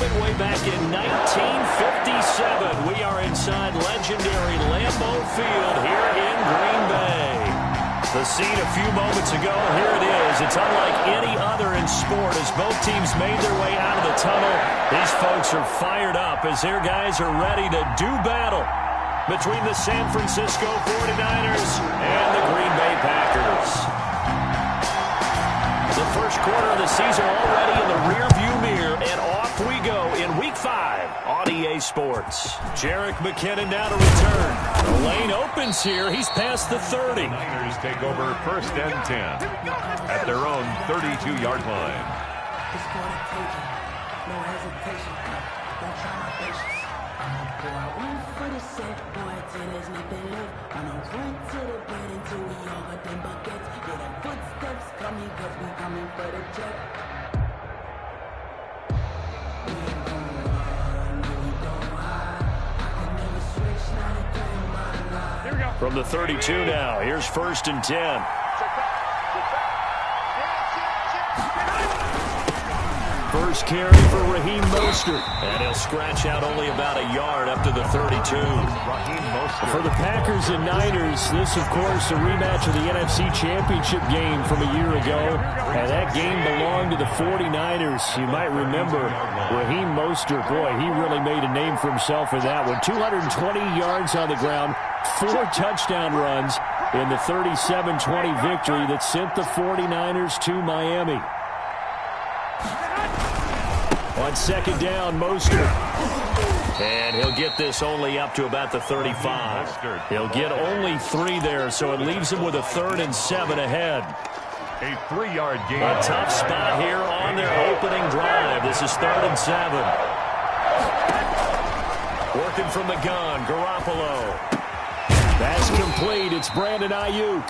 happened way back in 1957. We are inside legendary Lambeau Field here in Green Bay. The scene a few moments ago, here it is. It's unlike any other in sport as both teams made their way out of the tunnel. These folks are fired up as their guys are ready to do battle between the San Francisco 49ers and the Green Bay Packers. The first quarter of the season already in the rearview mirror, and off we go in Week 5 on EA Sports. Jerick McKinnon now to return. The lane opens here. He's past the 30. The Niners take over 1st and 10 at their own 32-yard line. No hesitation. Don't try my patience. One for the set, boy, till there's nothing left. I'ma run to the bed until we all got them buckets. Yeah, them footsteps coming, cause we coming for the check. We ain't gon' run, we don't hide. I can never switch, not a day in my life. Here we go. From the 32 now, here's 1st and 10. First carry for Raheem Mostert. And he'll scratch out only about a yard up to the 32. For the Packers and Niners, this, of course, a rematch of the NFC Championship game from a year ago. And that game belonged to the 49ers. You might remember Raheem Mostert. Boy, he really made a name for himself in that one. 220 yards on the ground, 4 touchdown runs in the 37-20 victory that sent the 49ers to Miami. On 2nd down, Mostert. And he'll get this only up to about the 35. He'll get only 3 there, so it leaves him with a 3rd and 7 ahead. A 3-yard gain. A tough spot here on their opening drive. This is 3rd and 7. Working from the gun, Garoppolo. That's complete. It's Brandon Ayuk.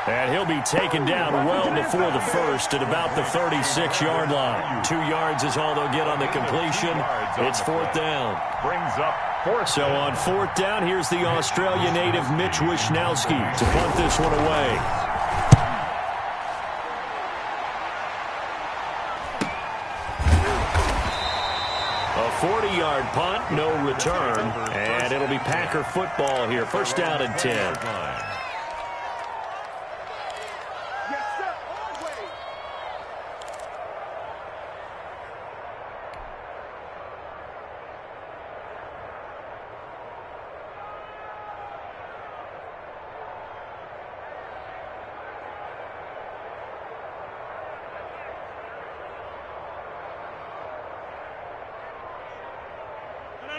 And he'll be taken down well before the first at about the 36-yard line. 2 yards is all they'll get on the completion. It's 4th down. Brings up 4th. So on 4th down, here's the Australia native Mitch Wishnowsky to punt this one away. A 40-yard punt, no return. And it'll be Packer football here. 1st down and 10.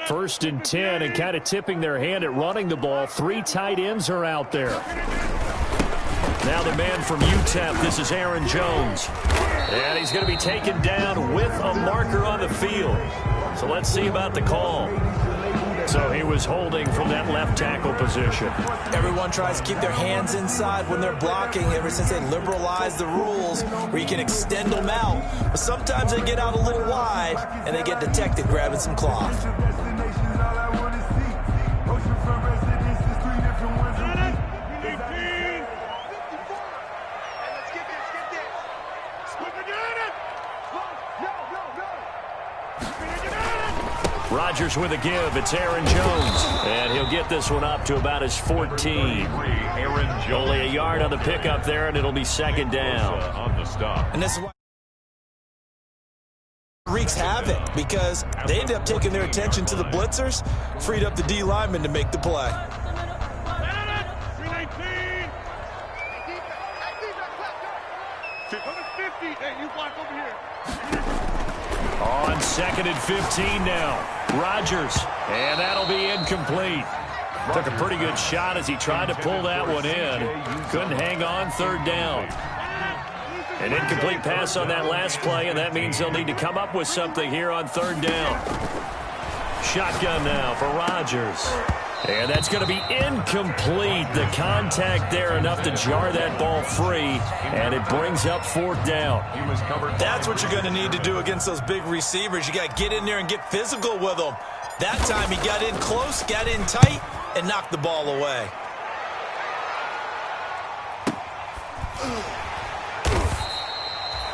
First and 10, and kind of tipping their hand at running the ball. 3 tight ends are out there. Now the man from UTEP, this is Aaron Jones. And he's going to be taken down with a marker on the field. So let's see about the call. So he was holding from that left tackle position. Everyone tries to keep their hands inside when they're blocking ever since they liberalized the rules where you can extend them out. But sometimes they get out a little wide and they get detected grabbing some cloth. Rodgers with a give. It's Aaron Jones. And he'll get this one up to about his 14. Only a yard on the pickup there, and it'll be 2nd down. On the stop. And this is why wreaks havoc, because they ended up taking their attention to the blitzers, freed up the D lineman to make the play. On 2nd and 15 now. Rodgers, and that'll be incomplete. Took a pretty good shot as he tried to pull that one in. Couldn't hang on. 3rd down. An incomplete pass on that last play, and that means they'll need to come up with something here on 3rd down. Shotgun now for Rodgers. And that's going to be incomplete. The contact there enough to jar that ball free, and it brings up 4th down. That's what you're going to need to do against those big receivers. You got to get in there and get physical with them. That time he got in close, got in tight, and knocked the ball away.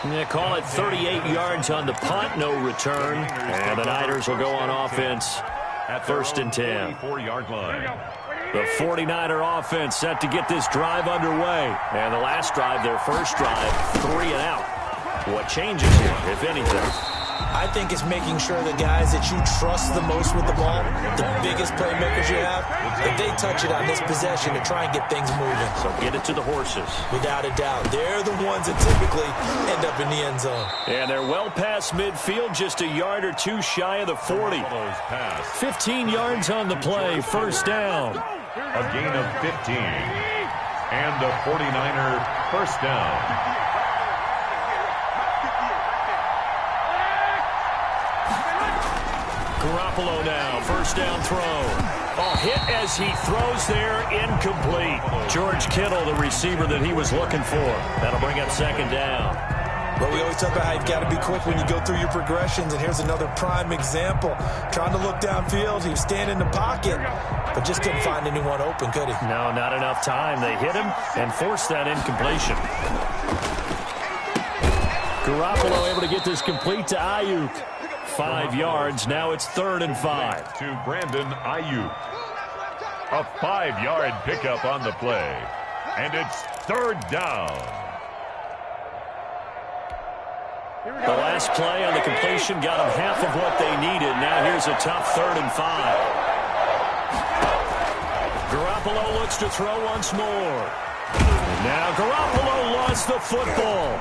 Yeah, call it 38 yards on the punt, no return. And the Niners will go on offense at 1st and 10. 44-yard line. The 49er offense set to get this drive underway. And the last drive, their first drive, 3 and out. What changes here, if anything? I think it's making sure the guys that you trust the most with the ball, the biggest playmakers you have, if they touch it on this possession to try and get things moving. So get it to the horses. Without a doubt. They're the ones that typically end up in the end zone. And they're well past midfield, just a yard or two shy of the 40. 15 yards on the play, 1st down. A gain of 15. And the 49er 1st down. Garoppolo now, 1st down throw. Oh, hit as he throws there, incomplete. George Kittle, the receiver that he was looking for. That'll bring up 2nd down. Well, we always talk about how you've got to be quick when you go through your progressions, and here's another prime example. Trying to look downfield, he was standing in the pocket, but just couldn't find anyone open, could he? No, not enough time. They hit him and forced that incompletion. Garoppolo able to get this complete to Ayuk. 5 yards. Now it's 3rd and 5. To Brandon Ayuk. A 5-yard pickup on the play. And it's 3rd down. The last play on the completion got them half of what they needed. Now here's a tough 3rd and 5. Garoppolo looks to throw once more. And now Garoppolo lost the football.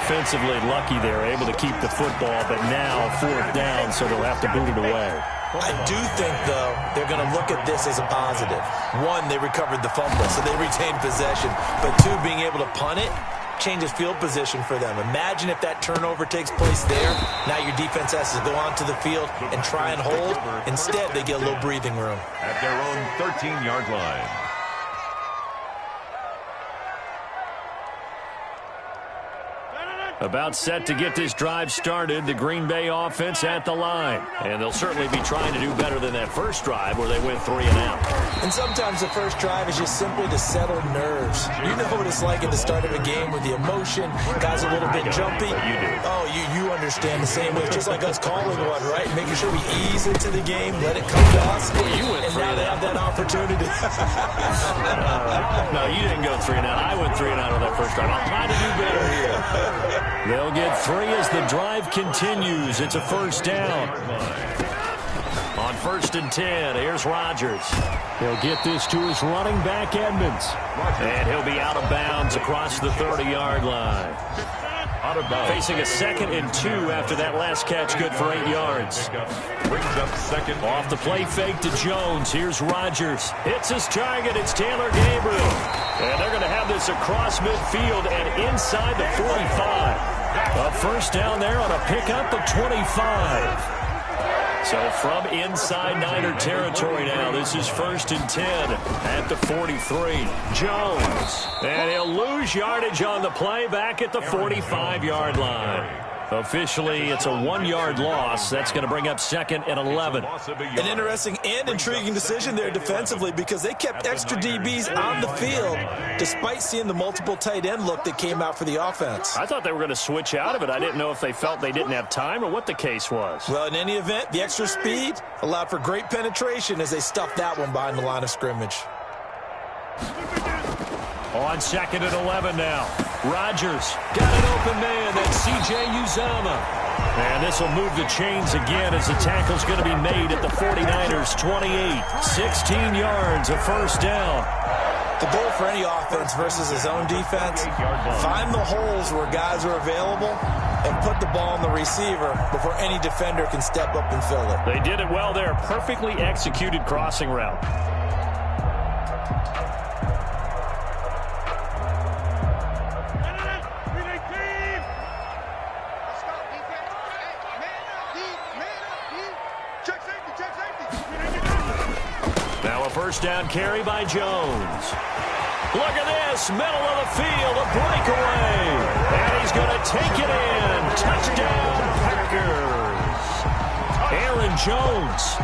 Offensively lucky they're able to keep the football, but now 4th down, so they'll have to boot it away. I do think, though, they're going to look at this as a positive. 1, they recovered the fumble, so they retained possession. But 2, being able to punt it changes field position for them. Imagine if that turnover takes place there. Now your defense has to go onto the field and try and hold. Instead, they get a little breathing room. At their own 13-yard line. About set to get this drive started, the Green Bay offense at the line. And they'll certainly be trying to do better than that first drive where they went 3 and out. And sometimes the first drive is just simply to settle nerves. You know what it's like at the start of a game with the emotion, guys a little bit jumpy. You do. Oh, you understand the same way. Just like us calling one, right? Making sure we ease into the game, let it come to us. Well, you went and 3 now and they out. have that opportunity. No, you didn't go 3 and out. I went 3 and out on that first drive. I'll try to do better here. They'll get 3 as the drive continues. It's a 1st down. On 1st and 10, here's Rodgers. He'll get this to his running back, Edmonds. And he'll be out of bounds across the 30-yard line. Out of bounds. Facing a 2nd and 2 after that last catch, good for 8 yards. Brings up 2nd. Off the play fake to Jones. Here's Rodgers. Hits his target. It's Taylor Gabriel. And they're going to have this across midfield and inside the 45. A 1st down there on a pickup of 25. So from inside Niner territory now, this is 1st and 10 at the 43. Jones. And he'll lose yardage on the play back at the 45-yard line. Officially, it's a 1-yard loss. That's going to bring up 2nd and 11. An interesting and intriguing decision there defensively because they kept extra DBs on the field despite seeing the multiple tight end look that came out for the offense. I thought they were going to switch out of it. I didn't know if they felt they didn't have time or what the case was. Well, in any event, the extra speed allowed for great penetration as they stuffed that one behind the line of scrimmage. On 2nd and 11 now. Rodgers got an open man. That's C.J. Uzomah. And this will move the chains again as the tackle's going to be made at the 49ers' 28. 16 yards, a 1st down. The goal for any offense versus his own defense, find the holes where guys are available and put the ball on the receiver before any defender can step up and fill it. They did it well there. Perfectly executed crossing route. Now a 1st down carry by Jones. Look at this, middle of the field, a breakaway. And he's going to take it in. Touchdown, Packers. Aaron Jones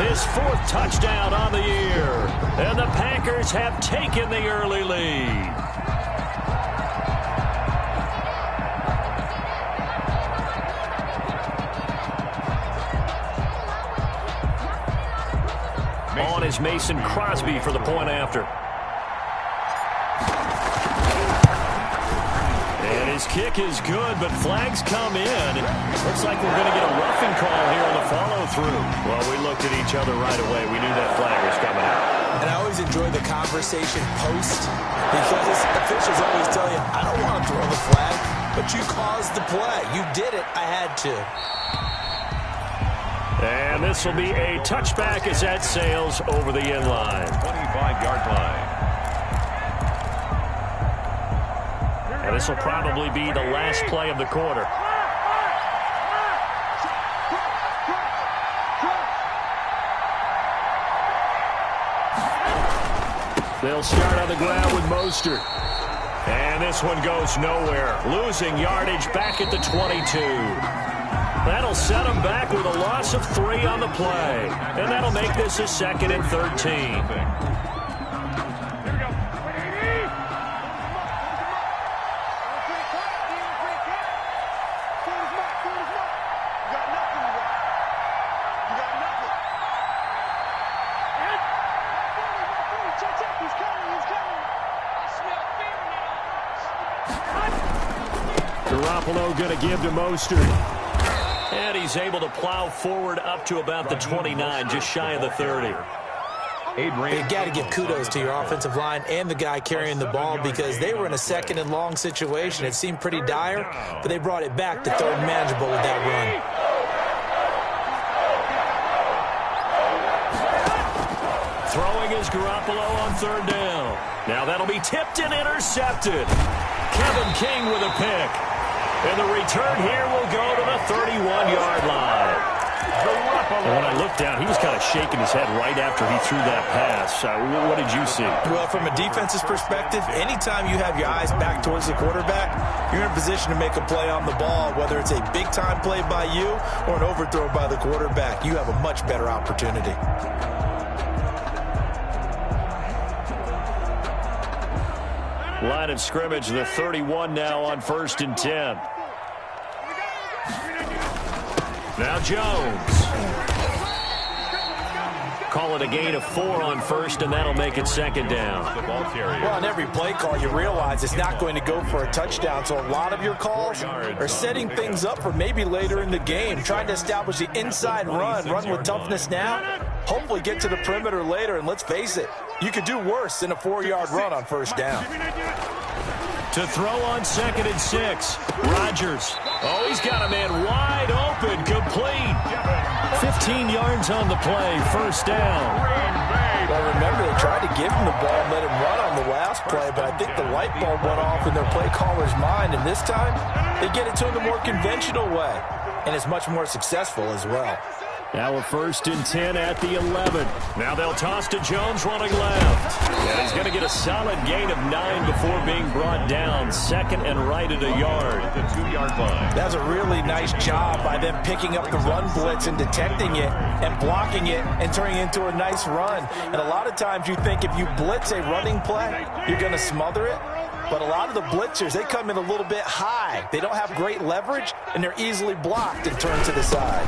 His 4th touchdown on the year. And the Packers have taken the early lead. On is Mason Crosby for the point after. And his kick is good, but flags come in. Looks like we're going to get a roughing call here on the follow-through. Well, we looked at each other right away. We knew that flag was coming out. And I always enjoy the conversation post because officials always tell you, I don't want to throw the flag, but you caused the play. You did it. I had to. And this will be a touchback as that sails over the end line. 25-yard line. And this will probably be the last play of the quarter. They'll start on the ground with Mostert. And this one goes nowhere. Losing yardage back at the 22. That'll set them back with a loss of 3 on the play. And that'll make this a 2nd and 13. Garoppolo going to give to Mostert. And he's able to plow forward up to about the 29, just shy of the 30. You got to give kudos to your offensive line and the guy carrying the ball because they were in a 2nd and long situation. It seemed pretty dire, but they brought it back to 3rd and manageable with that run. Throwing is Garoppolo on 3rd down. Now that'll be tipped and intercepted. Kevin King with a pick. And the return here will go to the 31-yard line. And when I looked down, he was kind of shaking his head right after he threw that pass. What did you see? Well, from a defense's perspective, anytime you have your eyes back towards the quarterback, you're in a position to make a play on the ball, whether it's a big-time play by you or an overthrow by the quarterback. You have a much better opportunity. Line of scrimmage, the 31 now on 1st and 10. Now Jones. Call it a gain of 4 on 1st, and that'll make it 2nd down. Well, on every play call, you realize it's not going to go for a touchdown, so a lot of your calls are setting things up for maybe later in the game, trying to establish the inside run with toughness now, hopefully get to the perimeter later, and let's face it, you could do worse than a 4-yard run on 1st down. To throw on 2nd and 6, Rodgers. Oh, he's got a man wide open, complete. 15 yards on the play, 1st down. Well, remember, they tried to give him the ball and let him run on the last play, but I think the light bulb went off in their play caller's mind, and this time they get it to him the more conventional way, and it's much more successful as well. Now a 1st and 10 at the 11. Now they'll toss to Jones running left. And he's going to get a solid gain of 9 before being brought down. 2nd and right at a yard. The 2-yard line. That's a really nice job by them picking up the run blitz and detecting it and blocking it and turning it into a nice run. And a lot of times you think if you blitz a running play, you're going to smother it. But a lot of the blitzers, they come in a little bit high. They don't have great leverage, and they're easily blocked and turned to the side.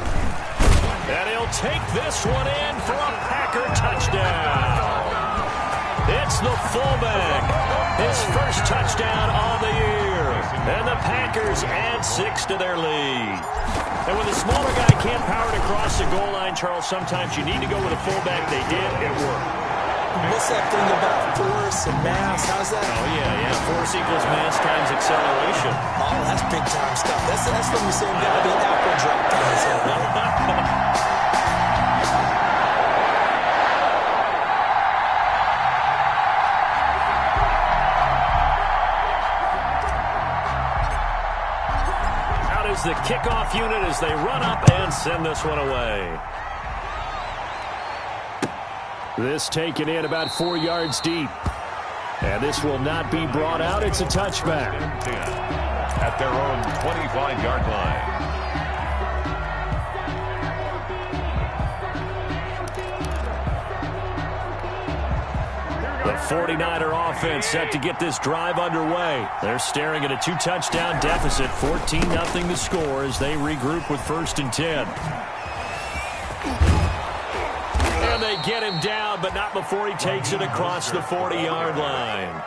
And he'll take this one in for a Packer touchdown. It's the fullback. His 1st touchdown on the year. And the Packers add 6 to their lead. And when the smaller guy can't power it across the goal line, Charles, sometimes you need to go with a fullback. They did. It worked. What's that thing about force and mass? How's that? Oh, yeah. Force equals mass times acceleration. Oh, that's big-time stuff. That's from the same guy that Apple dropped on his head, right? The kickoff unit as they run up and send this one away. This taken in about 4 yards deep. And this will not be brought out. It's a touchback. At their own 25-yard line. 49er offense set to get this drive underway. They're staring at a 2-touchdown deficit, 14-0 to score as they regroup with 1st and 10. And they get him down, but not before he takes it across the 40-yard line.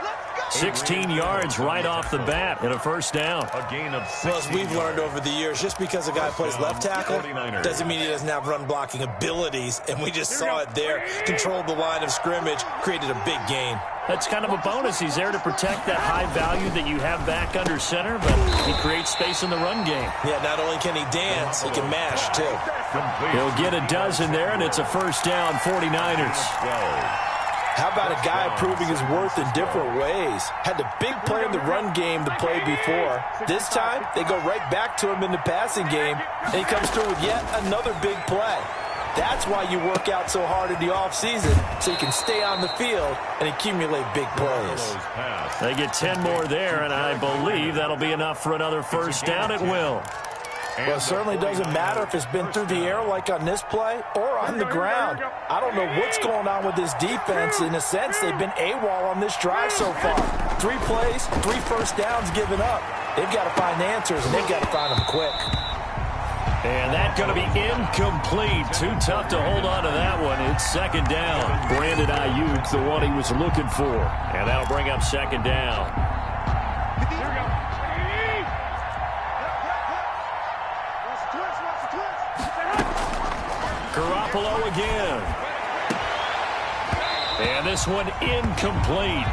16 yards right off the bat and a 1st down. A gain of 6. Well, as we've learned over the years, just because a guy plays left tackle doesn't mean he doesn't have run blocking abilities, and we just saw it there. Controlled the line of scrimmage, created a big gain. That's kind of a bonus. He's there to protect that high value that you have back under center, but he creates space in the run game. Yeah, not only can he dance, he can mash, too. He'll get a dozen there, and it's a 1st down, 49ers. How about a guy proving his worth in different ways? Had the big play in the run game the play before. This time, they go right back to him in the passing game, and he comes through with yet another big play. That's why you work out so hard in the offseason, so you can stay on the field and accumulate big plays. They get 10 more there, and I believe that'll be enough for another 1st down at will. Well, it certainly doesn't matter if it's been through the air like on this play or on the ground. I don't know what's going on with this defense. In a sense, they've been AWOL on this drive so far. 3 plays, 3 1st downs given up. They've got to find answers, and they've got to find them quick. And that's going to be incomplete. Too tough to hold on to that one. It's 2nd down. Brandon Ayuk, the one he was looking for. And that'll bring up 2nd down. Garoppolo again. And this one incomplete.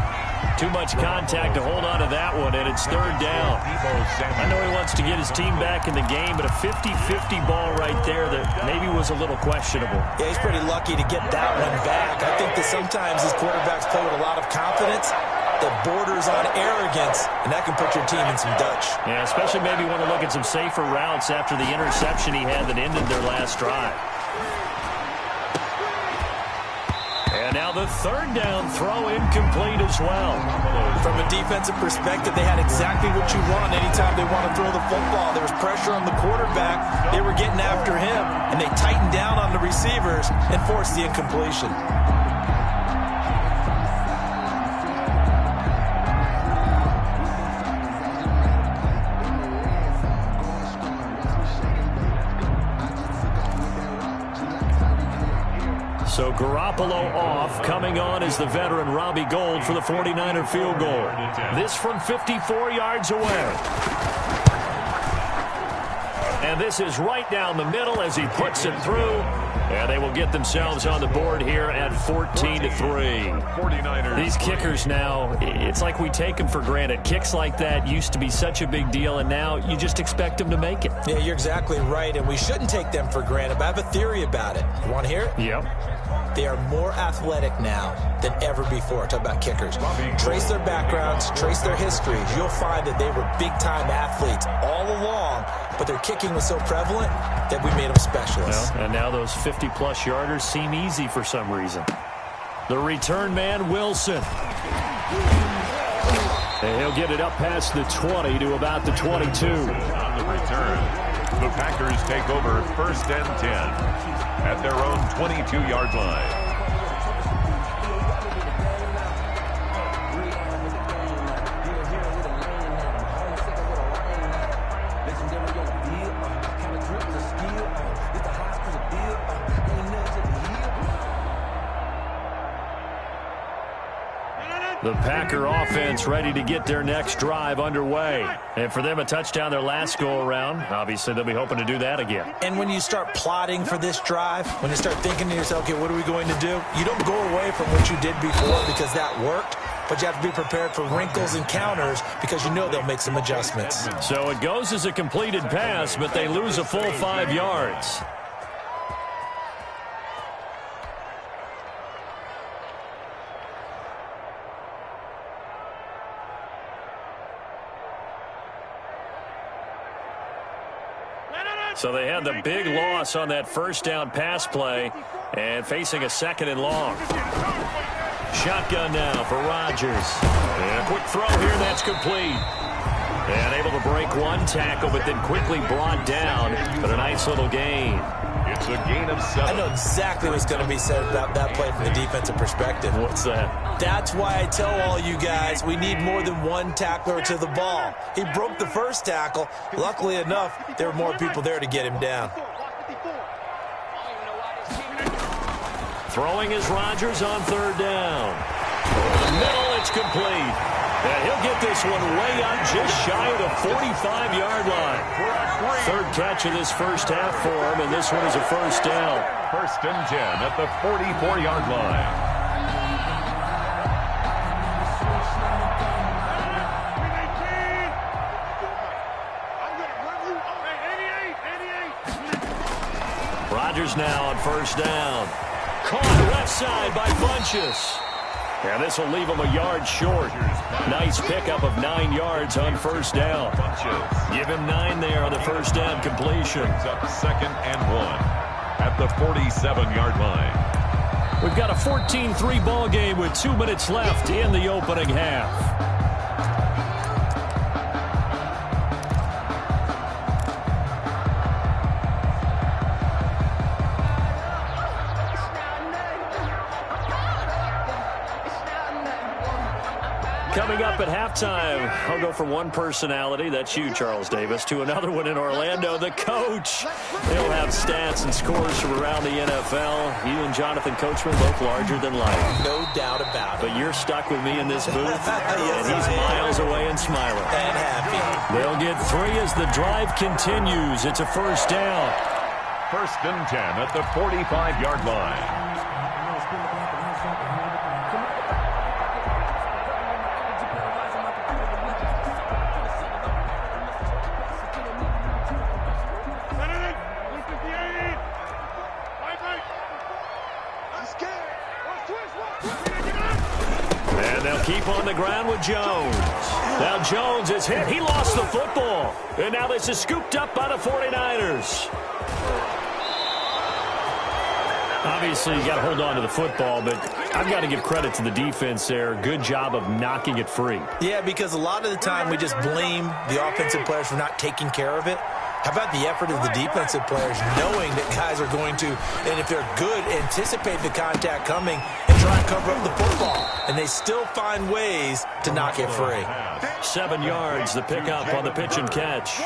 Too much contact to hold on to that one, and it's 3rd down. I know he wants to get his team back in the game, but a 50-50 ball right there that maybe was a little questionable. Yeah, he's pretty lucky to get that one back. I think that sometimes these quarterbacks play with a lot of confidence that borders on arrogance, and that can put your team in some Dutch. Yeah, especially maybe want to look at some safer routes after the interception he had that ended their last drive. And now the 3rd down throw incomplete as well. From a defensive perspective, they had exactly what you want anytime they want to throw the football. There was pressure on the quarterback. They were getting after him, and they tightened down on the receivers and forced the incompletion. So Garoppolo off. Coming on is the veteran Robbie Gould for the 49er field goal. This from 54 yards away. And this is right down the middle as he puts it through. And they will get themselves on the board here at 14-3. These kickers now, it's like we take them for granted. Kicks like that used to be such a big deal, and now you just expect them to make it. Yeah, you're exactly right, and we shouldn't take them for granted. But I have a theory about it. You want to hear it? Yep. They are more athletic now than ever before. Talk about kickers. Trace their backgrounds, trace their histories. You'll find that they were big-time athletes all along, but their kicking was so prevalent that we made them specialists. Well, and now those 50-plus yarders seem easy for some reason. The return man, Wilson. And he'll get it up past the 20 to about the 22. On the return, the Packers take over 1st and 10 at their own 22-yard line. The Packer offense ready to get their next drive underway. And for them, a touchdown their last go-around. Obviously, they'll be hoping to do that again. And when you start plotting for this drive, when you start thinking to yourself, okay, what are we going to do? You don't go away from what you did before because that worked, but you have to be prepared for wrinkles and counters because you know they'll make some adjustments. So it goes as a completed pass, but they lose a full 5 yards. So they had the big loss on that 1st down pass play and facing a 2nd and long. Shotgun now for Rodgers. And a quick throw here, that's complete. And able to break one tackle, but then quickly brought down, but a nice little gain. It's a gain of 7. I know exactly what's going to be said about that play from the defensive perspective. What's that? That's why I tell all you guys we need more than one tackler to the ball. He broke the first tackle. Luckily enough, there were more people there to get him down. Throwing is Rodgers on 3rd down. Over the middle, it's complete. And he'll get this one way up just shy of the 45-yard line. 3rd catch of this first half for him, and this one is a 1st down. 1st and 10 at the 44-yard line. Rodgers now on 1st down. Caught left side by Funchess. And this will leave him a yard short. Nice pickup of 9 yards on 1st down. Give him 9 there on the 1st down completion. Up 2nd and 1 at the 47-yard line. We've got a 14-3 ball game with 2 minutes left in the opening half. Coming up at halftime, I'll go from one personality, that's you, Charles Davis, to another one in Orlando, the coach. They'll have stats and scores from around the NFL. You and Jonathan Coachman, both larger than life. No doubt about it. But you're stuck with me in this booth, and he's miles away and smiling. And happy. They'll get 3 as the drive continues. It's a 1st down. 1st and 10 at the 45-yard line. Keep on the ground with Jones. Now Jones is hit. He lost the football. And now this is scooped up by the 49ers. Obviously, you got to hold on to the football, but I've got to give credit to the defense there. Good job of knocking it free. Yeah, because a lot of the time we just blame the offensive players for not taking care of it. How about the effort of the defensive players knowing that guys are going to, and if they're good, anticipate the contact coming and try and cover up the football. And they still find ways to knock it free. 7 yards, the pickup on the pitch and catch.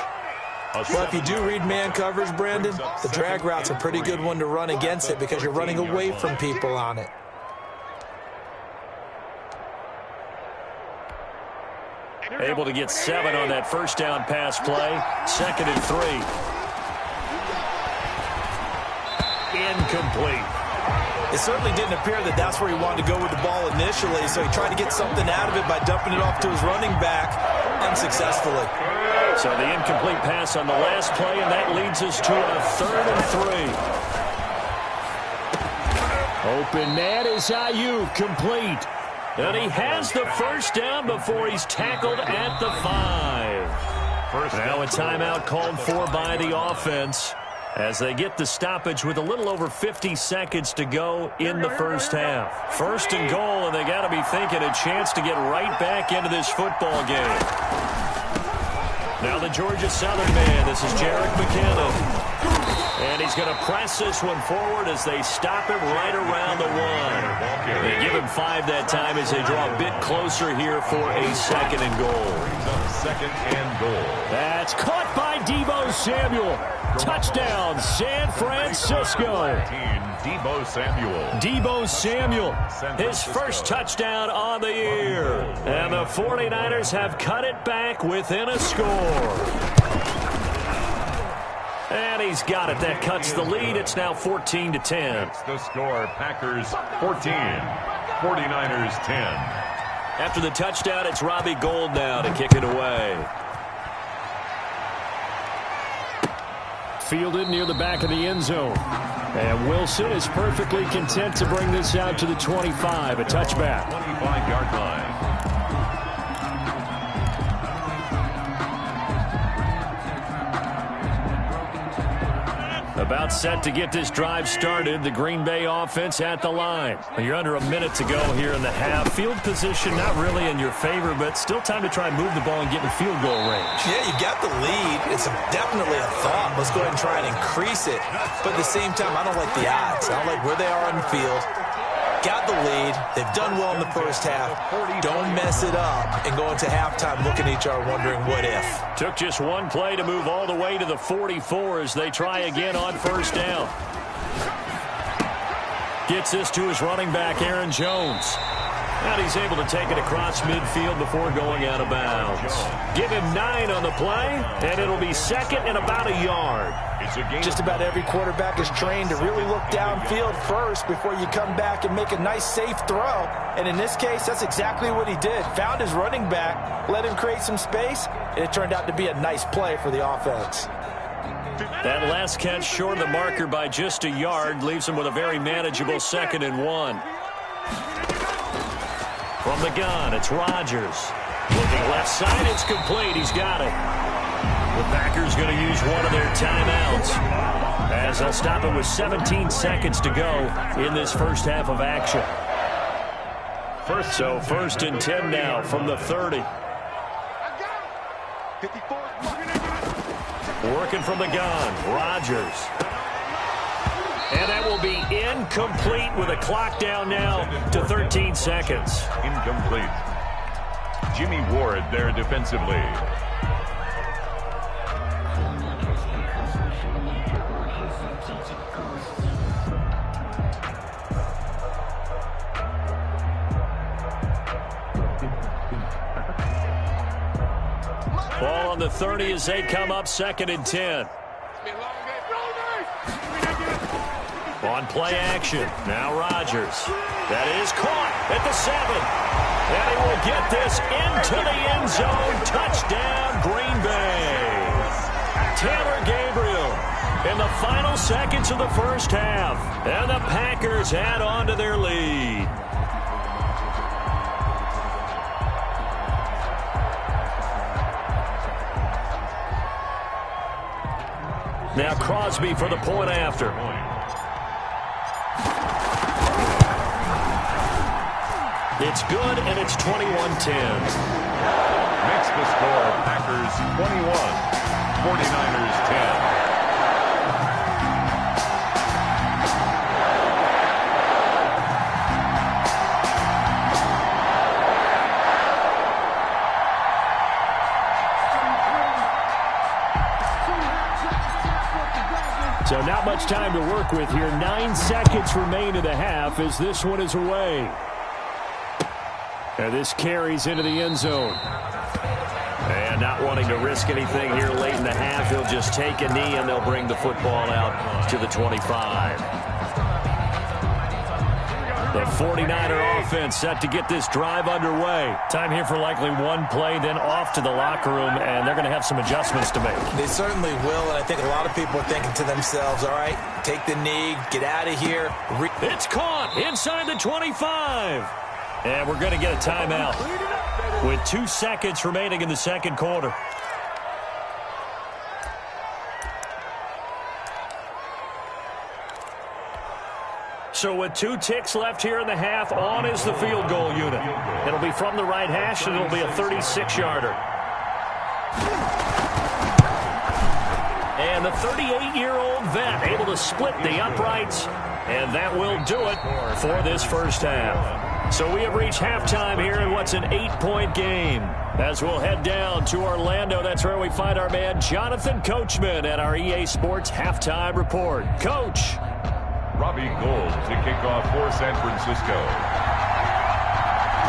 Well, if you do read man coverage, Brandon, the drag route's a pretty good one to run against it because you're running away from people on it. Able to get 7 on that 1st down pass play. 2nd and 3. Incomplete. It certainly didn't appear that that's where he wanted to go with the ball initially, so he tried to get something out of it by dumping it off to his running back unsuccessfully. So the incomplete pass on the last play, and that leads us to a 3rd and 3. Open man is Ayuk, complete. And he has the 1st down before he's tackled at the 5. Now a timeout called for by the offense as they get the stoppage with a little over 50 seconds to go in the 1st half. 1st and goal, and they got to be thinking a chance to get right back into this football game. Now the Georgia Southern man, this is Jerick McKinnon. And he's going to press this one forward as they stop him right around the 1. They give him 5 that time as they draw a bit closer here for a 2nd and goal. 2nd and goal. That's caught by Deebo Samuel. Touchdown, San Francisco. Deebo Samuel. Deebo Samuel, his 1st touchdown on the year. And the 49ers have cut it back within a score. And he's got it. That cuts the lead. It's now 14-10. That's the score. Packers 14, 49ers 10. After the touchdown, it's Robbie Gould now to kick it away. Fielded near the back of the end zone. And Wilson is perfectly content to bring this out to the 25. A touchback. 25-yard line. About set to get this drive started. The Green Bay offense at the line. You're under a minute to go here in the half. Field position not really in your favor, but still time to try and move the ball and get in field goal range. Yeah, you got the lead. It's definitely a thought. Let's go ahead and try and increase it. But at the same time, I don't like the odds. I don't like where they are on the field. Got the lead. They've done well in the first half. Don't mess it up and go into halftime looking at each other wondering what if. Took just one play to move all the way to the 44 as they try again on first down. Gets this to his running back, Aaron Jones. And he's able to take it across midfield before going out of bounds. Give him 9 on the play, and it'll be second and about a yard. Just about every quarterback is trained to really look downfield first before you come back and make a nice, safe throw. And in this case, that's exactly what he did. Found his running back, let him create some space, and it turned out to be a nice play for the offense. That last catch short of the marker by just a yard leaves him with a very manageable 2nd and 1. From the gun, it's Rodgers. Looking left side, it's complete. He's got it. The Packers going to use one of their timeouts as they'll stop it with 17 seconds to go in this first half of action. So first and 10 now from the 30. Working from the gun, Rodgers. And that will be incomplete with a clock down now to 13 seconds. Incomplete. Jimmy Ward there defensively. Ball on the 30 as they come up 2nd and 10. On play action. Now Rodgers. That is caught at the 7. And he will get this into the end zone. Touchdown, Green Bay. Taylor Gabriel in the final seconds of the first half. And the Packers add on to their lead. Now Crosby for the point after. It's good, and it's 21-10. Makes the score Packers 21, 49ers 10. So not much time to work with here. 9 seconds remain in the half as this one is away. And this carries into the end zone. And not wanting to risk anything here late in the half, he'll just take a knee and they'll bring the football out to the 25. The 49er offense set to get this drive underway. Time here for likely one play, then off to the locker room, and they're going to have some adjustments to make. They certainly will, and I think a lot of people are thinking to themselves, all right, take the knee, get out of here. It's caught inside the 25. And we're going to get a timeout with 2 seconds remaining in the second quarter. So with 2 ticks left here in the half, on is the field goal unit. It'll be from the right hash, and it'll be a 36-yarder. And the 38-year-old vet able to split the uprights, and that will do it for this first half. So we have reached halftime here in what's an 8-point game. As we'll head down to Orlando, that's where we find our man Jonathan Coachman at our EA Sports Halftime Report. Coach. Robbie Gould to kick off for San Francisco.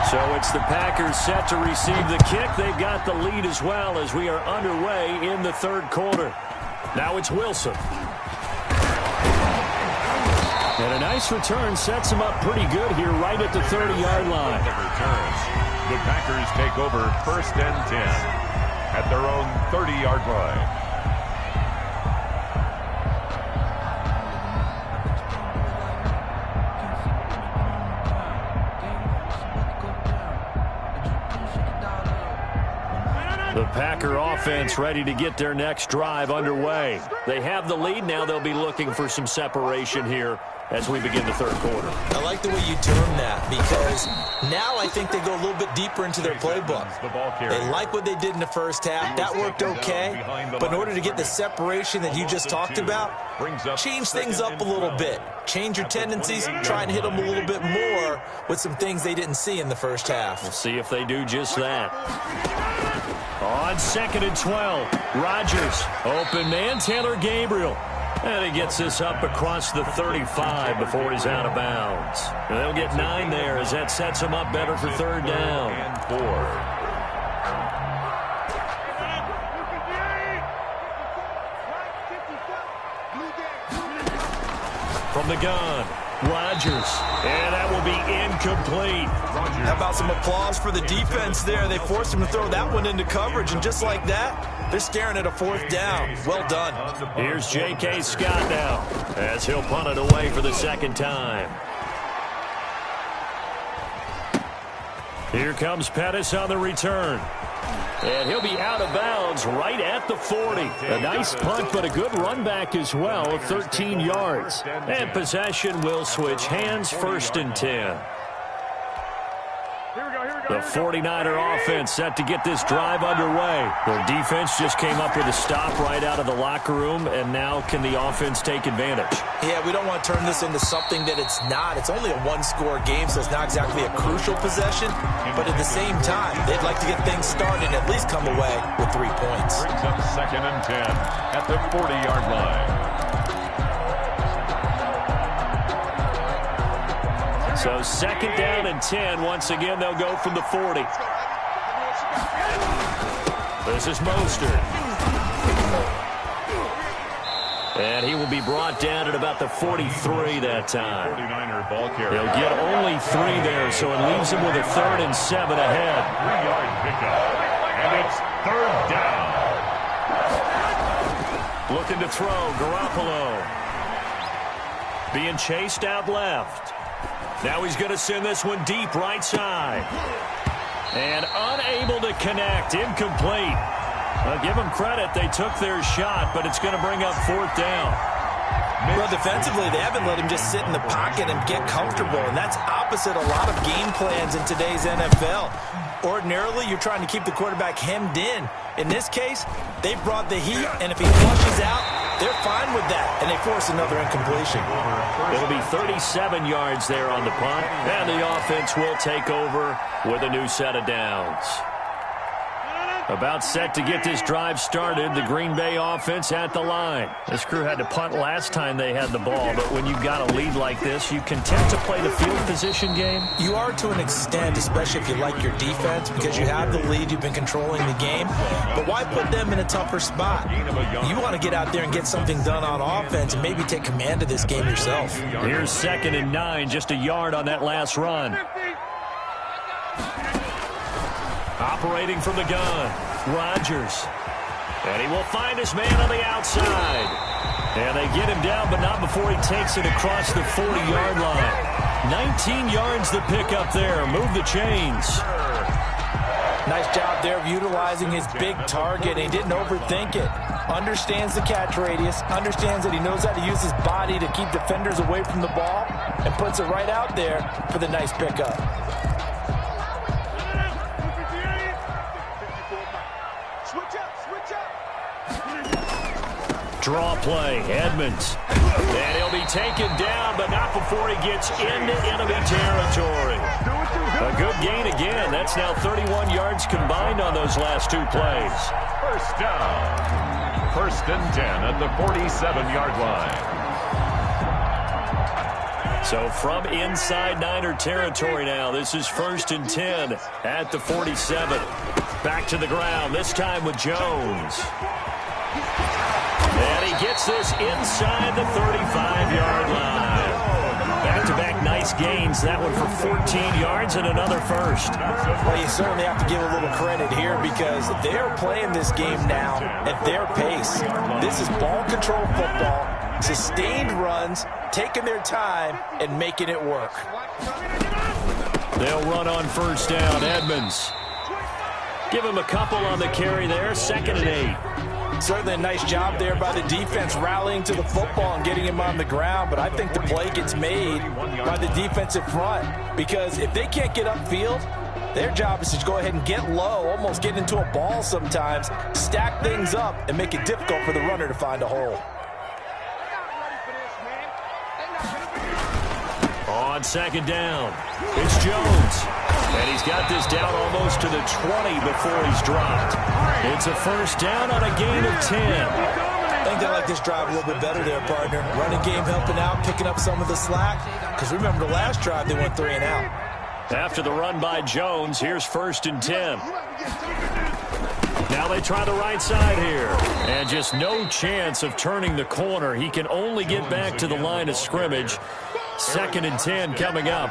So it's the Packers set to receive the kick. They've got the lead as well as we are underway in the third quarter. Now it's Wilson. And a nice return sets him up pretty good here right at the 30-yard line. The Packers take over 1st and 10 at their own 30-yard line. The Packer offense offense ready to get their next drive underway. They have the lead now. They'll be looking for some separation here as we begin the third quarter. I like the way you term that, because now I think they go a little bit deeper into their playbook. They like what they did in the first half. That worked okay. But in order to get the separation that you just talked about, change things up a little bit. Change your tendencies, try and hit them a little bit more with some things they didn't see in the first half. We'll see if they do just that. On 2nd and 12, Rodgers, open man, Taylor Gabriel. And he gets this up across the 35 before he's out of bounds. And they'll get 9 there as that sets him up better for third down. And 4. From the gun, Rodgers, and that will be incomplete. How about some applause for the defense there? They forced him to throw that one into coverage, and just like that, they're staring at a 4th down. Well done. Here's J.K. Scott now as he'll punt it away for the second time. Here comes Pettis on the return. And he'll be out of bounds right at the 40. A nice punt, but a good run back as well, 13 yards. And possession will switch hands, 1st and 10. The 49er offense set to get this drive underway. Their defense just came up with a stop right out of the locker room, and now can the offense take advantage? Yeah, we don't want to turn this into something that it's not. It's only a one-score game, so it's not exactly a crucial possession. But at the same time, they'd like to get things started and at least come away with 3 points. Brings up 2nd and 10 at the 40-yard line. So 2nd down and 10. Once again, they'll go from the 40. This is Mostert. And he will be brought down at about the 43 that time. 49er ball carrier. He'll get only 3 there, so it leaves him with a 3rd and 7 ahead. 3-yard pickup. And it's 3rd down. Looking to throw, Garoppolo. Being chased out left. Now he's going to send this one deep right side. And unable to connect. Incomplete. Well, give them credit. They took their shot, but it's going to bring up 4th down. Well, defensively, they haven't let him just sit in the pocket and get comfortable, and that's opposite a lot of game plans in today's NFL. Ordinarily, you're trying to keep the quarterback hemmed in. In this case, they brought the heat, and if he flushes out, they're fine with that, and they force another incompletion. It'll be 37 yards there on the punt, and the offense will take over with a new set of downs. About set to get this drive started, the Green Bay offense at the line. This crew had to punt last time they had the ball, but when you've got a lead like this, you content to play the field position game? You are to an extent, especially if you like your defense, because you have the lead, you've been controlling the game. But why put them in a tougher spot? You want to get out there and get something done on offense and maybe take command of this game yourself. Here's 2nd and 9, just a yard on that last run. Operating from the gun, Rodgers. And he will find his man on the outside. And they get him down, but not before he takes it across the 40-yard line. 19 yards to pick up there. Move the chains. Nice job there of utilizing his big target. He didn't overthink it. Understands the catch radius. Understands that he knows how to use his body to keep defenders away from the ball. And puts it right out there for the nice pickup. Draw play, Edmonds. And he'll be taken down, but not before he gets into enemy territory. A good gain again. That's now 31 yards combined on those last 2 plays. 1st down. 1st and 10 at the 47-yard line. So from inside Niner territory now, this is 1st and 10 at the 47. Back to the ground, this time with Jones. And he gets this inside the 35-yard line. Back-to-back nice gains. That one for 14 yards and another 1st. Well, you certainly have to give a little credit here because they're playing this game now at their pace. This is ball control football, sustained runs, taking their time, and making it work. They'll run on 1st down. Edmonds. Give him a couple on the carry there, 2nd and 8. Certainly a nice job there by the defense rallying to the football and getting him on the ground, but I think the play gets made by the defensive front because if they can't get upfield, their job is to go ahead and get low, almost get into a ball sometimes, stack things up, and make it difficult for the runner to find a hole. On 2nd down, it's Jones. And he's got this down almost to the 20 before he's dropped. It's a 1st down on a gain of 10. I think they like this drive a little bit better there, partner. Running game helping out, picking up some of the slack. Because remember the last drive, they went 3 and out. After the run by Jones, here's 1st and 10. Now they try the right side here. And just no chance of turning the corner. He can only get back to the line of scrimmage. 2nd and 10 coming up.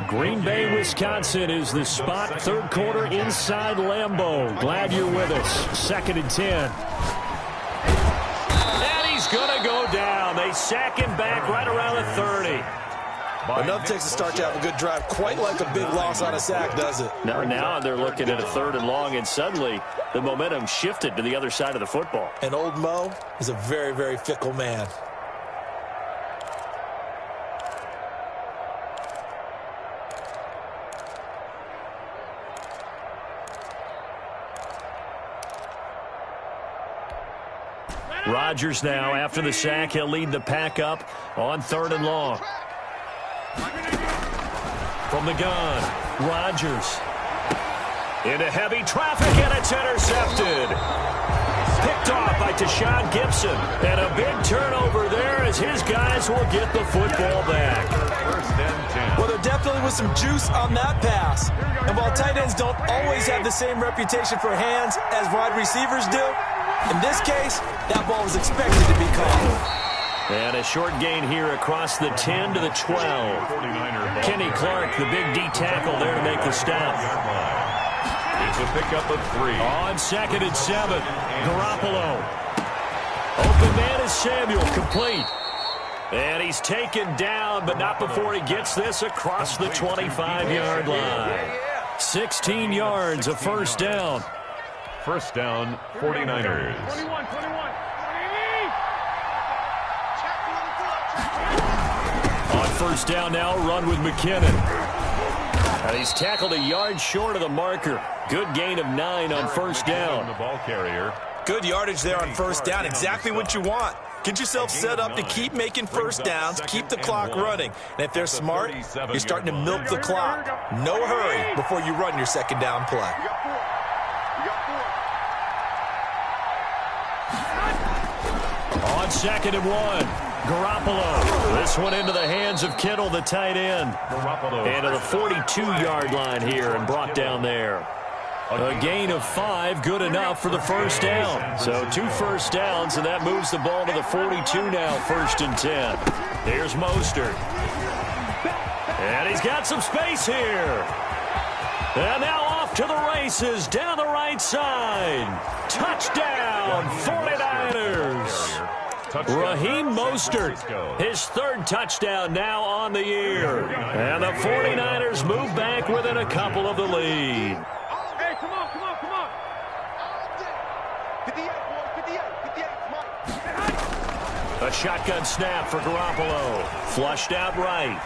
Green Bay, Wisconsin is the spot. 3rd quarter inside Lambeau. Glad you're with us. 2nd and 10. And he's going to go down. They sack him back right around the 30. Enough takes to start to have a good drive. Quite like a big loss on a sack, does it? Now they're looking at a 3rd and long, and suddenly the momentum shifted to the other side of the football. And old Mo is a very, very fickle man. Rodgers now, after the sack, he'll lead the pack up on 3rd and long. From the gun, Rodgers. Into heavy traffic, and it's intercepted. Picked off by Tashawn Gibson. And a big turnover there as his guys will get the football back. 1st and 10. Well, there definitely was some juice on that pass. And while tight ends don't always have the same reputation for hands as wide receivers do, in this case, that ball was expected to be caught. And a short gain here across the 10 to the 12. Kenny Clark, the big D tackle there to make the stop. It's a pickup of 3. On 2nd and 7, Garoppolo. Open man is Samuel, complete. And he's taken down, but not before he gets this across the 25-yard line. 16 yards, a 1st down. 1st down, 49ers. On 1st down now, run with McKinnon. And he's tackled a yard short of the marker. Good gain of 9 on 1st down. The ball carrier. Good yardage there on 1st down. Exactly what you want. Get yourself set up to keep making 1st downs, keep the clock running. And if they're smart, you're starting to milk the clock. No hurry before you run your 2nd down play. On 2nd and 1, Garoppolo. This one into the hands of Kittle, the tight end. And to the 42-yard line here and brought down there. A gain of 5, good enough for the 1st down. So 2 1st downs, and that moves the ball to the 42 now, 1st and 10. Here's Mostert. And he's got some space here. And now off to the races, down the right side. Touchdown, 49ers. Raheem Mostert, his 3rd touchdown now on the year. And the 49ers move back within a couple of the lead. Hey, come on. A shotgun snap for Garoppolo. Flushed out right.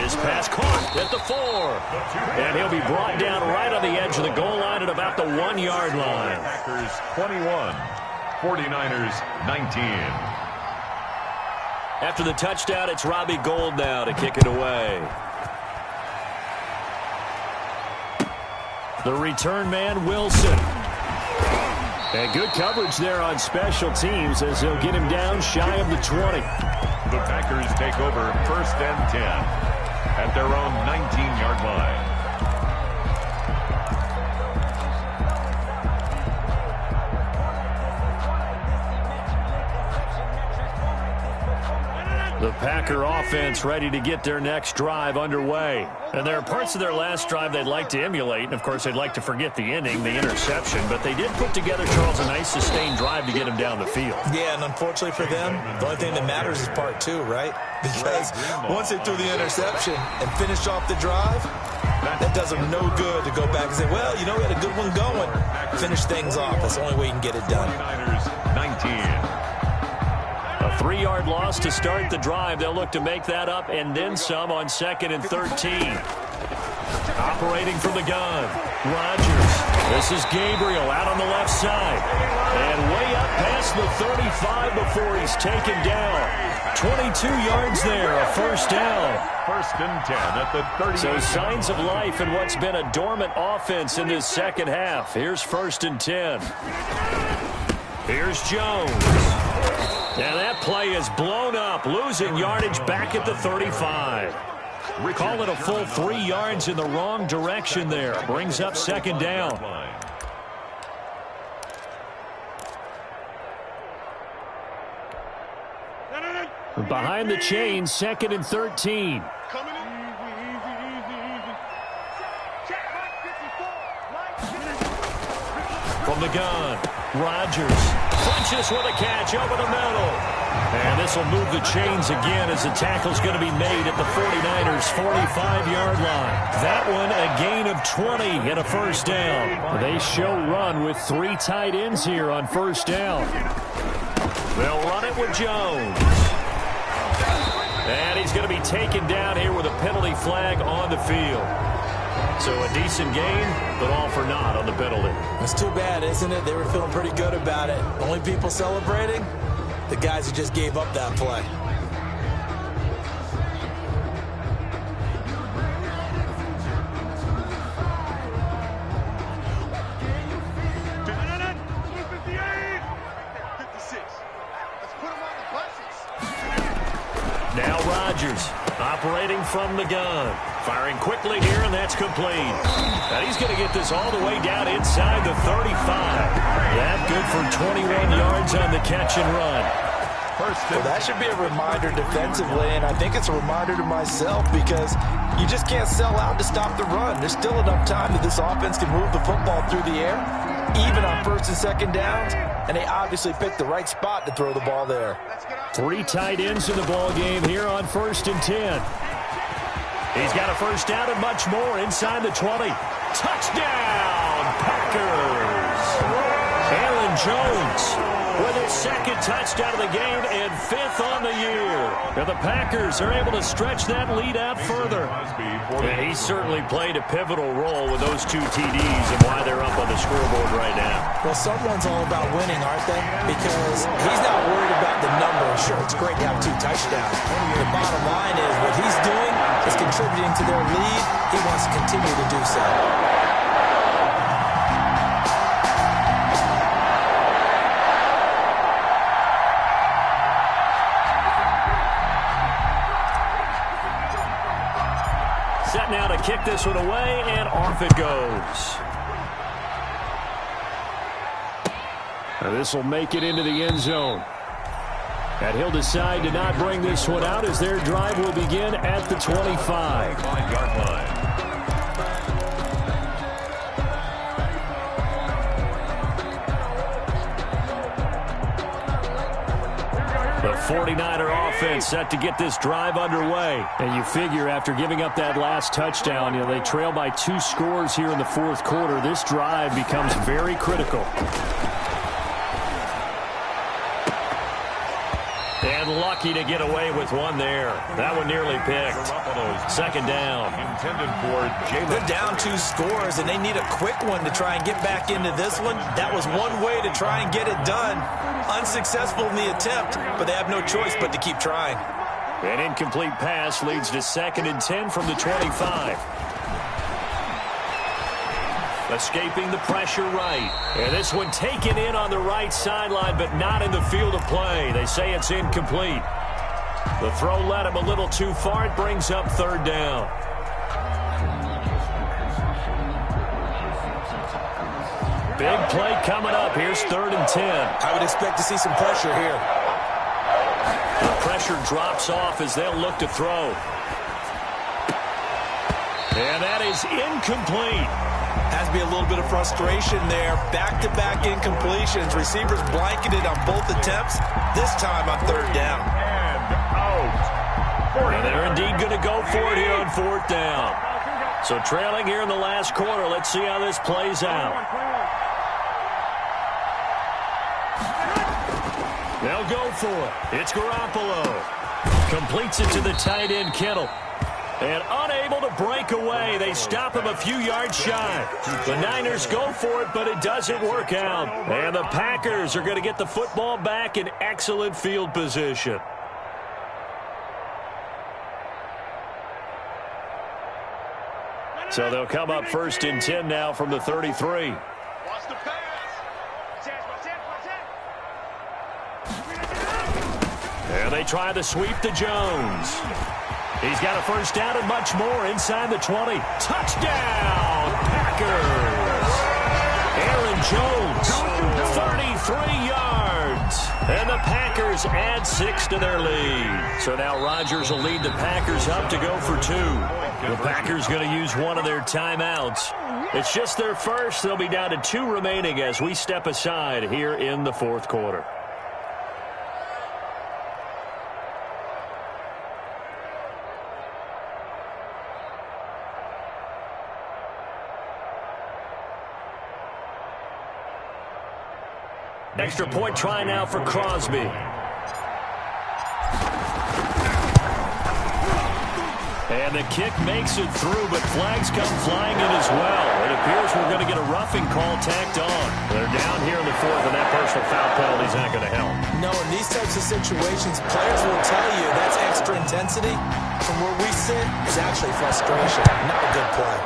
His pass caught at the 4. And he'll be brought down right on the edge of the goal line at about the 1-yard line. Packers 21, 49ers 19. After the touchdown, it's Robbie Gould now to kick it away. The return man, Wilson. And good coverage there on special teams as they'll get him down shy of the 20. The Packers take over 1st and 10 at their own 19-yard line. The Packer offense ready to get their next drive underway. And there are parts of their last drive they'd like to emulate. And, of course, they'd like to forget the ending, the interception. But they did put together, Charles, a nice sustained drive to get him down the field. Yeah, and unfortunately for them, the only thing that matters is part 2, right? Because once they threw the interception and finished off the drive, That does them no good to go back and say, well, you know, we had a good one going. Finish things off. That's the only way you can get it done. 19. A 3-yard loss to start the drive. They'll look to make that up and then some on 2nd and 13. Operating from the gun, Rodgers. This is Gabriel out on the left side. And way up past the 35 before he's taken down. 22 yards there, a first down. 1st and 10 at the 30. So signs of life in what's been a dormant offense in this second half. Here's 1st and 10. Here's Jones. And that play is blown up, losing yardage back at the 35. Call it a full 3 yards in the wrong direction there. Brings up 2nd down. Behind the chains, 2nd and 13. From the gun, Rodgers punches with a catch over the middle. And this will move the chains again as the tackle's going to be made at the 49ers' 45-yard line. That one a gain of 20 and a first down. They show run with 3 tight ends here on first down. They'll run it with Jones. And he's going to be taken down here with a penalty flag on the field. So a decent game, but all for naught on the penalty. That's too bad, isn't it? They were feeling pretty good about it. Only people celebrating? The guys who just gave up that play. Now Rodgers operating from the gun. Firing quickly here, and that's complete. And he's going to get this all the way down inside the 35. That good for 21 yards on the catch and run. Well, that should be a reminder defensively, and I think it's a reminder to myself because you just can't sell out to stop the run. There's still enough time that this offense can move the football through the air, even on 1st and 2nd downs, and they obviously picked the right spot to throw the ball there. 3 tight ends in the ball game here on 1st and 10. He's got a first down and much more inside the 20. Touchdown, Packers! Aaron Jones with his 2nd touchdown of the game and 5th on the year. And the Packers are able to stretch that lead out further. And he certainly played a pivotal role with those 2 TDs and why they're up on the scoreboard right now. Well, someone's all about winning, aren't they? Because he's not worried about the number. Sure, it's great to have 2 touchdowns. The bottom line is what he's doing is contributing to their lead. He wants to continue to do so. Set now to kick this one away, and off it goes. Now this will make it into the end zone. And he'll decide to not bring this one out as their drive will begin at the 25-yard line. The 49er offense set to get this drive underway. And you figure after giving up that last touchdown, they trail by 2 scores here in the 4th quarter. This drive becomes very critical. And lucky to get away with one there. That one nearly picked. 2nd down. They're down 2 scores, and they need a quick one to try and get back into this one. That was one way to try and get it done. Unsuccessful in the attempt, but they have no choice but to keep trying. An incomplete pass leads to 2nd and 10 from the 25. Escaping the pressure right. And this one taken in on the right sideline, but not in the field of play. They say it's incomplete. The throw led him a little too far. It brings up 3rd down. Big play coming up. Here's 3rd and 10. I would expect to see some pressure here. The pressure drops off as they'll look to throw. And that is incomplete. Has to be a little bit of frustration there. Back-to-back incompletions. Receivers blanketed on both attempts. This time on 3rd down. And out. And they're indeed going to go for it here on 4th down. So trailing here in the last quarter. Let's see how this plays out. They'll go for it. It's Garoppolo. Completes it to the tight end, Kittle. And unable to break away. They stop him a few yards shy. The Niners go for it, but it doesn't work out. And the Packers are going to get the football back in excellent field position. So they'll come up 1st and 10 now from the 33. Watch the pass. And they try to sweep to Jones. He's got a first down and much more inside the 20. Touchdown, Packers. Aaron Jones, 33 yards. And the Packers add 6 to their lead. So now Rodgers will lead the Packers up to go for 2. The Packers going to use one of their timeouts. It's just their first. They'll be down to 2 remaining as we step aside here in the 4th quarter. Extra point try now for Crosby. And the kick makes it through, but flags come flying in as well. It appears we're going to get a roughing call tacked on. They're down here in the 4th, and that personal foul penalty is not going to help. No, in these types of situations, players will tell you that's extra intensity. From where we sit, is actually frustration. Not a good play.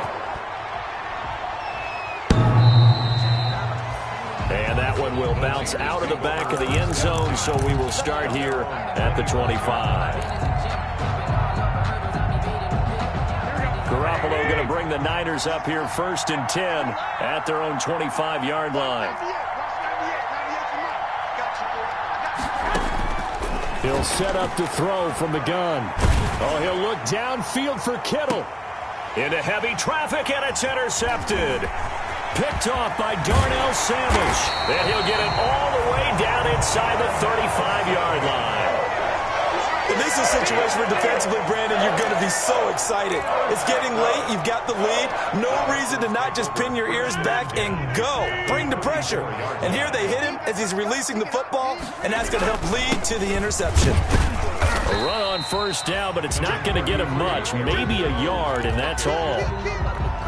And that one will bounce out of the back of the end zone, so we will start here at the 25. Garoppolo going to bring the Niners up here 1st and 10 at their own 25-yard line. He'll set up to throw from the gun. Oh, he'll look downfield for Kittle. Into heavy traffic, and it's intercepted. Picked off by Darnell Savage. And he'll get it all the way down inside the 35-yard line. And this is a situation where defensively, Brandon, you're going to be so excited. It's getting late. You've got the lead. No reason to not just pin your ears back and go. Bring the pressure. And here they hit him as he's releasing the football, and that's going to help lead to the interception. A run on first down, but it's not going to get him much. Maybe a yard, and that's all.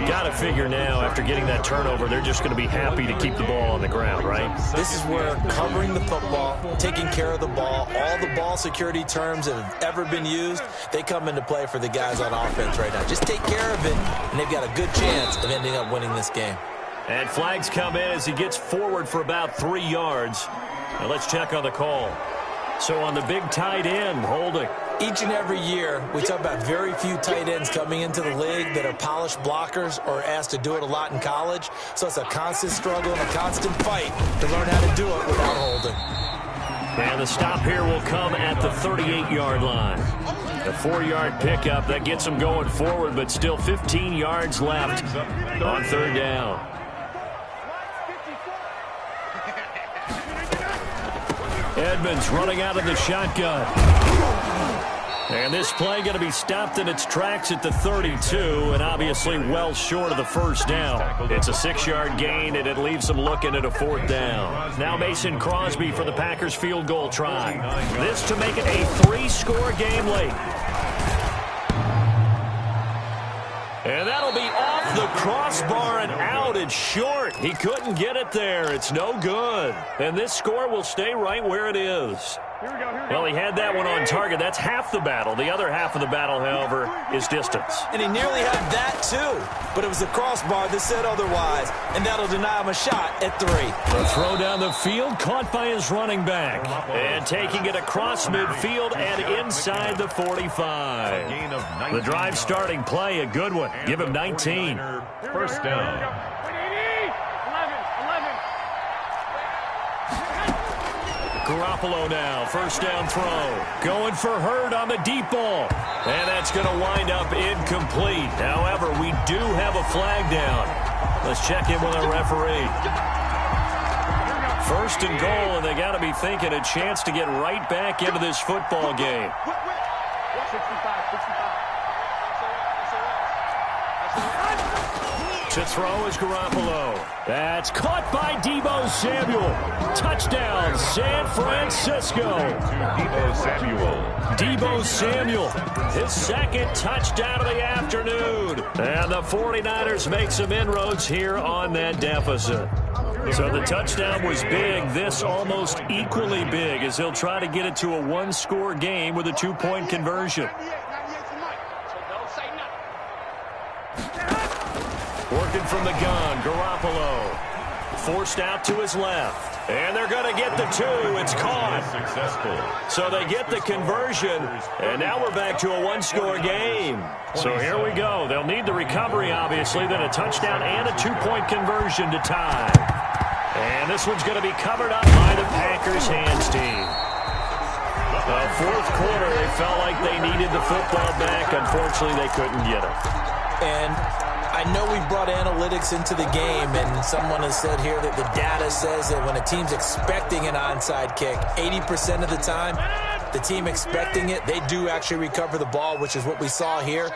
Got to figure now, after getting that turnover, they're just going to be happy to keep the ball on the ground, right? This is where covering the football, taking care of the ball, all the ball security terms that have ever been used, they come into play for the guys on offense right now. Just take care of it, and they've got a good chance of ending up winning this game. And flags come in as he gets forward for about 3 yards. Now let's check on the call. So on the big tight end, holding. Each and every year, we talk about very few tight ends coming into the league that are polished blockers or asked to do it a lot in college. So it's a constant struggle and a constant fight to learn how to do it without holding. And the stop here will come at the 38-yard line. A 4-yard pickup that gets them going forward, but still 15 yards left on 3rd down. Edmonds running out of the shotgun. And this play going to be stopped in its tracks at the 32, and obviously well short of the first down. It's a 6-yard gain, and it leaves them looking at a 4th down. Now Mason Crosby for the Packers field goal try. This to make it a 3-score game late. And that'll be off the crossbar and out. It's short. He couldn't get it there. It's no good. And this score will stay right where it is. Well, he had that one on target. That's half the battle. The other half of the battle, however, is distance. And he nearly had that, too. But it was the crossbar that said otherwise. And that'll deny him a shot at 3. The throw down the field, caught by his running back. And taking it across midfield and inside the 45. The drive starting play, a good one. Give him 19. First down. Garoppolo now, first down throw. Going for Hurd on the deep ball. And that's going to wind up incomplete. However, we do have a flag down. Let's check in with our referee. 1st and goal, and they got to be thinking a chance to get right back into this football game. To throw is Garoppolo. That's caught by Deebo Samuel. Touchdown, San Francisco. Deebo Samuel, his second touchdown of the afternoon. And the 49ers make some inroads here on that deficit. So the touchdown was big. This almost equally big as he'll try to get it to a one-score game with a two-point conversion. Working from the gun, Garoppolo. Forced out to his left. And they're going to get the two. It's caught. Successful. So they get the conversion. And now we're back to a one-score game. So here we go. They'll need the recovery, obviously, then a touchdown and a two-point conversion to tie. And this one's going to be covered up by the Packers hands team. The fourth quarter, they felt like they needed the football back. Unfortunately, they couldn't get it. And I know we brought analytics into the game, and someone has said here that the data says that when a team's expecting an onside kick, 80% of the time, the team expecting it, they do actually recover the ball, which is what we saw here.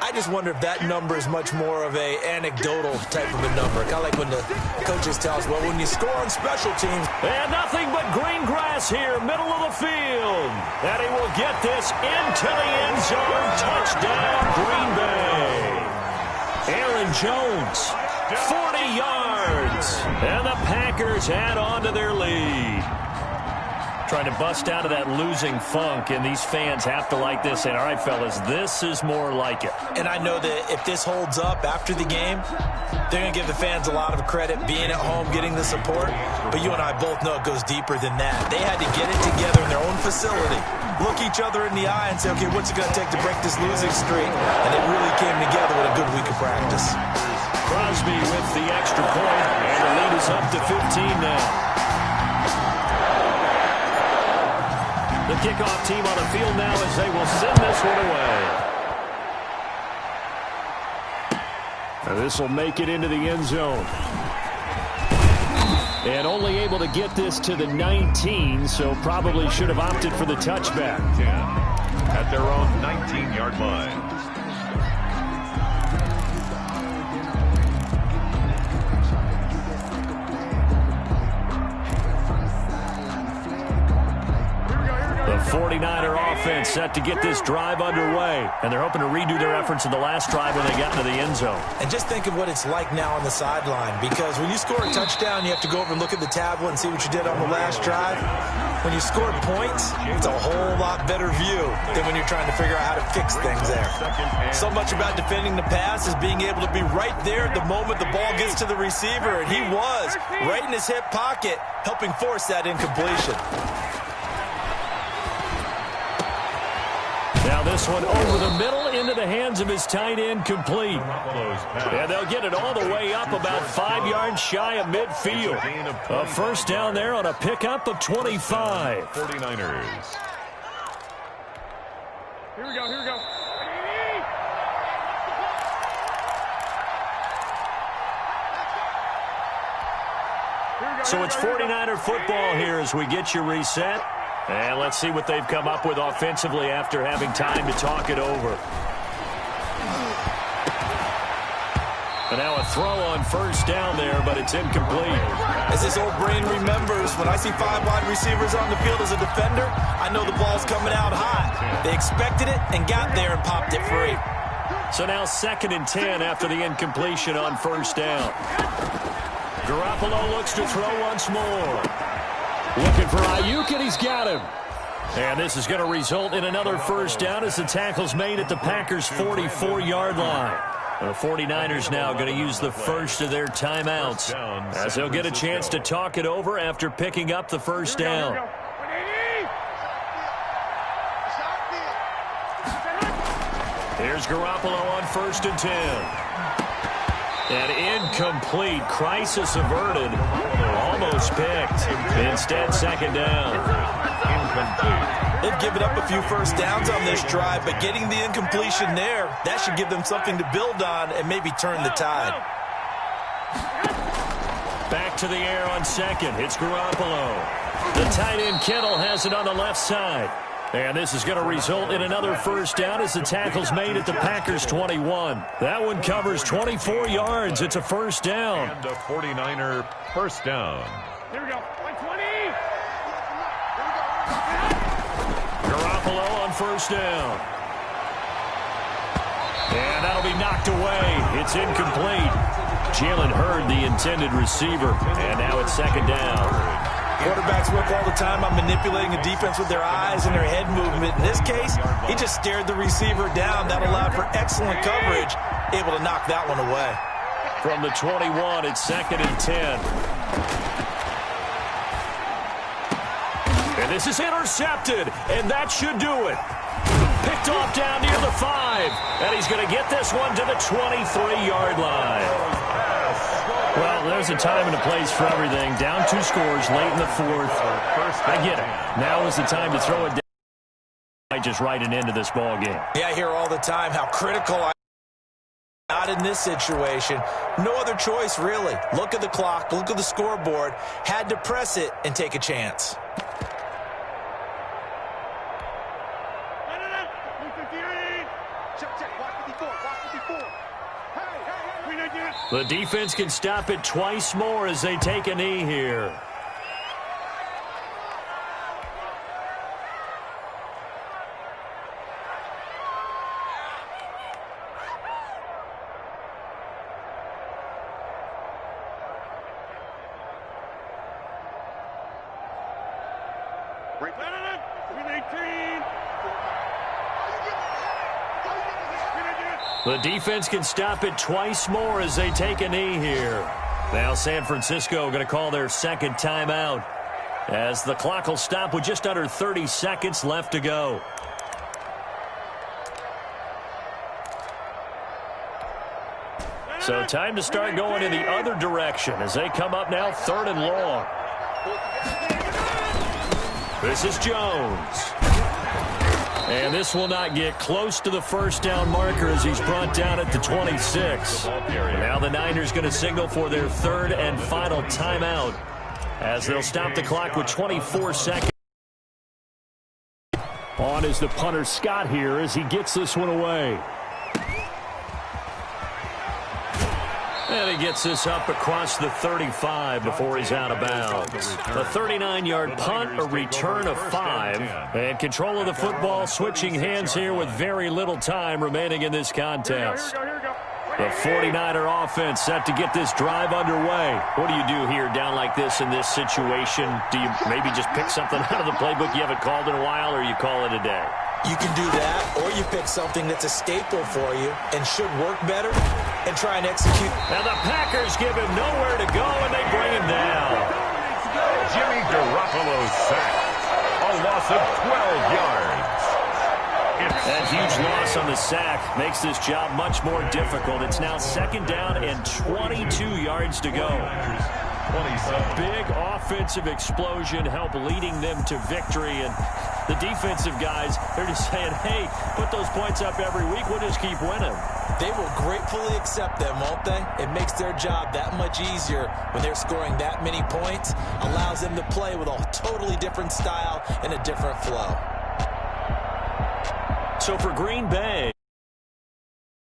I just wonder if that number is much more of a anecdotal type of a number. Kind of like when the coaches tell us, well, when you score on special teams. And nothing but green grass here, middle of the field. And he will get this into the end zone. Touchdown, Green Bay. Aaron Jones, 40 yards. And the Packers add on to their lead. Trying to bust out of that losing funk, and these fans have to like this. And all right, fellas, this is more like it. And I know that if this holds up after the game, they're going to give the fans a lot of credit being at home, getting the support. But you and I both know it goes deeper than that. They had to get it together in their own facility, look each other in the eye and say, okay, what's it going to take to break this losing streak? And it really came together with a good week of practice. Crosby with the extra point, and the lead is up to 15 now. The kickoff team on the field now as they will send this one away. This will make it into the end zone. And only able to get this to the 19, so probably should have opted for the touchback. 10 at their own 19-yard line. The 49er offense set to get this drive underway. And they're hoping to redo their efforts in the last drive when they got into the end zone. And just think of what it's like now on the sideline. Because when you score a touchdown, you have to go over and look at the tablet and see what you did on the last drive. When you score points, it's a whole lot better view than when you're trying to figure out how to fix things there. So much about defending the pass is being able to be right there at the moment the ball gets to the receiver. And he was right in his hip pocket, helping force that incompletion. Now this one over the middle into the hands of his tight end, complete. And they'll get it all the way up about 5 yards shy of midfield. A first down there on a pickup of 25. 49ers. Here we go. So it's 49er football here as we get you reset. And let's see what they've come up with offensively after having time to talk it over. And now a throw on first down there, but it's incomplete. As this old brain remembers, when I see 5 wide receivers on the field as a defender, I know the ball's coming out hot. They expected it and got there and popped it free. So now 2nd and 10 after the incompletion on first down. Garoppolo looks to throw once more. Looking for Ayuk, and he's got him. And this is going to result in another first down as the tackle's made at the Packers' 44-yard line. The 49ers now going to use the first of their timeouts as they'll get a chance to talk it over after picking up the first down. Here's Garoppolo on 1st and 10. And incomplete. Crisis averted. Almost picked. Instead, 2nd down. Incomplete. They've given up a few first downs on this drive, but getting the incompletion there, that should give them something to build on and maybe turn the tide. Back to the air on 2nd. It's Garoppolo. The tight end Kittle has it on the left side. And this is going to result in another first down as the tackle's made at the Packers' 21. That one covers 24 yards. It's a first down. And a 49er first down. Here we go. 120. Garoppolo on first down. And that'll be knocked away. It's incomplete. Jalen Hurd, the intended receiver. And now it's second down. Quarterbacks work all the time on manipulating the defense with their eyes and their head movement. In this case, he just stared the receiver down. That allowed for excellent coverage, able to knock that one away. From the 21, it's second and 10. And this is intercepted, and that should do it. Picked off down near the 5, and he's going to get this one to the 23-yard line. Well, there's a time and a place for everything. Down 2 scores late in the 4th. I get it. Now is the time to throw it down. Might just write an end to this ball game. Yeah, I hear all the time how critical I am. Not in this situation. No other choice, really. Look at the clock. Look at the scoreboard. Had to press it and take a chance. The defense can stop it twice more as they take a knee here. The defense can stop it twice more as they take a knee here. Now San Francisco going to call their second timeout as the clock will stop with just under 30 seconds left to go. So time to start going in the other direction as they come up now 3rd and long. This is Jones. And this will not get close to the first down marker as he's brought down at the 26. Now the Niners going to signal for their 3rd and final timeout as they'll stop the clock with 24 seconds. On is the punter Scott here as he gets this one away. And he gets this up across the 35 before he's out of bounds. A 39-yard punt, a return of 5. And control of the football switching hands here with very little time remaining in this contest. The 49er offense set to get this drive underway. What do you do here down like this in this situation? Do you maybe just pick something out of the playbook you haven't called in a while, or you call it a day? You can do that, or you pick something that's a staple for you and should work better and try and execute. Now the Packers give him nowhere to go, and they bring him down. Jimmy Garoppolo sacked. A loss of 12 yards. That huge loss on the sack makes this job much more difficult. It's now second down and 22 yards to go. A big offensive explosion helped leading them to victory. And the defensive guys, they're just saying, hey, put those points up every week. We'll just keep winning. They will gratefully accept them, won't they? It makes their job that much easier when they're scoring that many points. Allows them to play with a totally different style and a different flow. So for Green Bay,